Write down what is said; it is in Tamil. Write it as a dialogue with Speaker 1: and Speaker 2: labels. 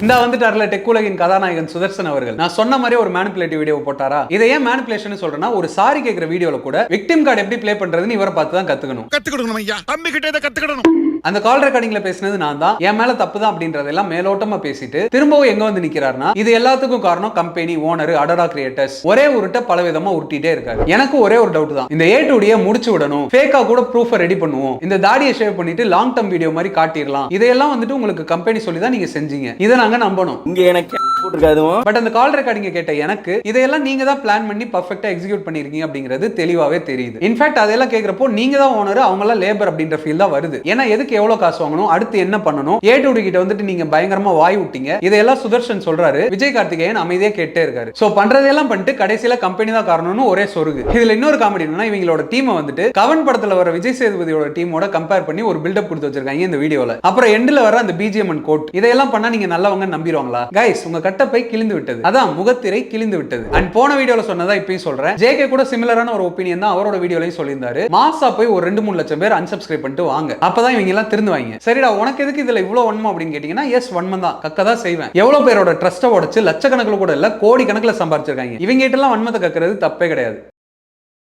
Speaker 1: இந்த வந்துட்டார்ல டெக் உலகின் கதாநாயகன் சுதர்சன் அவர்கள் நான் சொன்ன மாதிரி ஒரு மேனிபுலேட்டிவ் வீடியோ போட்டாரா. இதை ஏன் மேனிபுலேஷன் சொல்றேன்னா, ஒரு சாரி கேக்குற வீடியோல கூட விக்டிம் கார்டு எப்படி ப்ளே பண்றதுன்னு இவரை பார்த்து தான் கத்துக்கணும் ஐயா. தம்பி கிட்ட இதை கத்துக்கணும். அந்த கால் ரெக்கார்டிங்ல பேசினது நான் தான், என் மேல தப்பு தான் அப்படின்றதெல்லாம் மேலோட்டமா பேசிட்டு திரும்பவும் எங்க வந்து நிக்கிறாருன்னா, இது எல்லாத்துக்கும் காரணம் கம்பெனி ஓனர் அடோரா கிரியேட்டர்ஸ். ஒரே உருட்ட பல விதமா உருட்டிட்டே இருக்காரு. எனக்கு ஒரே ஒரு டவுட் தான், இந்த A2D முடிச்சு விடணும், ஃபேக்கா கூட ப்ரூஃப் ரெடி பண்ணுவோம், இந்த தாடியை ஷேவ் பண்ணிட்டு லாங் டர்ம் வீடியோ மாதிரி காட்டிடலாம், இதையெல்லாம் வந்துட்டு உங்களுக்கு கம்பெனி சொல்லி தான் நீங்க செஞ்சீங்க, இதை நாங்க நம்பணும். இங்க எனக்கு பட் அந்த கால் ரெக்கார்டிங் கேட்ட எனக்கு இதையெல்லாம் நீங்க தான் பிளான் பண்ணி பர்ஃபெக்ட்டா எக்ஸிக்யூட் பண்ணிருக்கீங்க அப்படிங்கிறது தெளிவாவே தெரியுது. இன்ஃபேக்ட் அதெல்லாம் கேக்குறப்போ நீங்க தான் ஓனர், அவங்க எல்லாம் லேபர் அப்படின்ற ஃபீல் தான் வருது. ஏன்னா எதுக்கு எவ்வளவு காசு வாங்கணும், அடுத்து என்ன பண்ணணும், A2D கிட்ட வந்துட்டு நீங்க பயங்கரமா வாய் விட்டீங்க, இதெல்லாம் சுதர்ஷன் சொல்றாரு. விஜய் கார்த்திகேயன் அமைதியா கேட்டே இருக்காரு. சோ பண்றதெல்லாம் பண்ணிட்டு கடைசியில கம்பெனி தான் காரணம்னு ஒரே சொருகு. இதுல இன்னொரு காமெடி என்னன்னா, இவங்களோட டீமை வந்துட்டு கவன் படத்துல வர விஜய் சேதுபதியோட டீமோட கம்பேர் பண்ணி ஒரு பில்டப் கொடுத்து வச்சிருக்காங்க இந்த வீடியோல. அப்புறம் எண்ட்ல வர அந்த BGM அண்ட் கோட் இதெல்லாம் பண்ணா நீங்க நல்லவங்க நம்பிடுவாங்களா? கைஸ், உங்க கட்டப்பை கிழிந்து விட்டது, அதான் முகத்திரை கிழிந்து விட்டது. அண்ட் போன வீடியோல சொன்னதா இப்பயும் சொல்றேன், JK கூட சிமிலரான ஒரு ஒப்பீனியன் தான் அவரோட வீடியோலயும் சொல்லியிருந்தாரு. மாசா போய் ஒரு 2-3 லட்சம் பேர் அன்சப்ஸ்கிரைப் பண்ணிட்டு வாங்க, அப்பதான் இவங்க எல்லாம் திருந்துவாங்க. சரிடா, உனக்கு எதுக்கு இதுல இவ்வளவு வன்மம் அப்படின்னு கேட்டீங்கன்னா, எஸ் வன்மம் தான், கக்கதா செய்வேன். எவ்வளவு பேரோட ட்ரஸ்ட்டை உடைச்சு லட்சக்கணக்கில் கூட இல்ல கோடி கணக்கில் சம்பாதிச்சிருக்காங்க. இவங்க கிட்ட எல்லாம் வன்மத்தை கக்கிறது தப்பே கிடையாது.